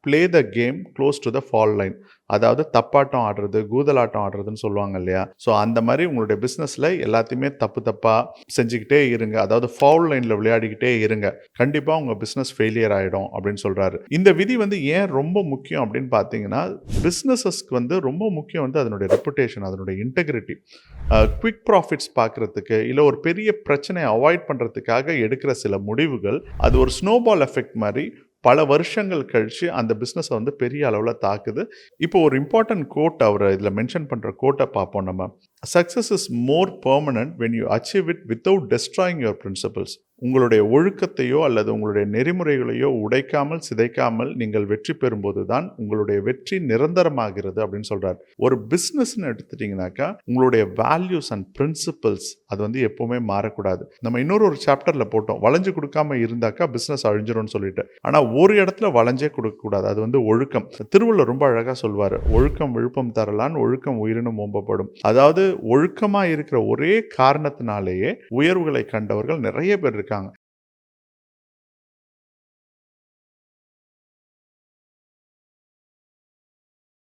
Play the game close to the fall line. அதாவது தப்பாட்டம் ஆடுறது, கூதலாட்டம் ஆடுறதுன்னு சொல்லுவாங்க இல்லையா? ஸோ அந்த மாரி உங்களுடைய பிசினஸ்ல எல்லாத்தையுமே தப்பா செஞ்சுக்கிட்டே இருங்க. அதாவது ஃபவுல் லைன்ல விளையாடிக்கிட்டே இருங்க. கண்டிப்பா உங்க பிசினஸ் ஃபெயிலியர் ஆயிடும் அப்படின்னு சொல்றாரு. இந்த விதி வந்து ஏன் ரொம்ப முக்கியம் அப்படின்னு பார்த்தீங்கன்னா, பிசினஸஸ்க்கு வந்து ரொம்ப முக்கியம் வந்து அதனுடைய ரெப்புடேஷன், அதனுடைய இன்டெகிரிட்டி. குயிக் ப்ராஃபிட்ஸ் பார்க்கறதுக்கு, இல்ல ஒரு பெரிய பிரச்சனைய அவாய்ட் பண்றதுக்காக எடுக்கிற சில முடிவுகள், அது ஒரு ஸ்னோபால் எஃபெக்ட் மாரி பல வருஷங்கள் கழிச்சு அந்த பிசினஸ வந்து பெரிய அளவுல தாக்குது. இப்போ ஒரு இம்பார்ட்டன்ட் கோட் அவரு இதுல மென்ஷன் பண்ற கோட்ட பார்ப்போம் நம்ம. "Success is more permanent when you achieve it without destroying your principles." உங்களுடைய ஒழுக்கத்தையோ அல்லது உங்களுடைய நெறிமுறைகளையோ உடைக்காமல், சிதைக்காமல் நீங்கள் வெற்றி பெறும்போது தான் உங்களுடைய வெற்றி நிரந்தரமாகிறது அப்படின்னு சொல்றார். ஒரு பிசினஸ்ன்னு எடுத்துட்டீங்கன்னாக்கா, உங்களுடைய வேல்யூஸ் அண்ட் பிரின்சிபிள்ஸ் அது வந்து எப்பவுமே மாறக்கூடாது. நம்ம இன்னொரு சாப்டர்ல போட்டோம். வளைஞ்சு கொடுக்காம இருந்தாக்கா பிசினஸ் அழிஞ்சிரும்னு சொல்லிட்டு. ஆனா ஒரு இடத்துல வளைஞ்சே கொடுக்கக்கூடாது. அது வந்து ஒழுக்கம். திருவள்ளுவர் ரொம்ப அழகா சொல்வாரு. "ஒழுக்கம் விழுப்பம் தரலான், ஒழுக்கம் உயிரினும் ஓம்பப்படும்." அதாவது ஒழுக்கமா இருக்கிற ஒரே காரணத்தினாலேயே உயர்வுகளை கண்டவர்கள் நிறைய பேர் இருக்காங்க.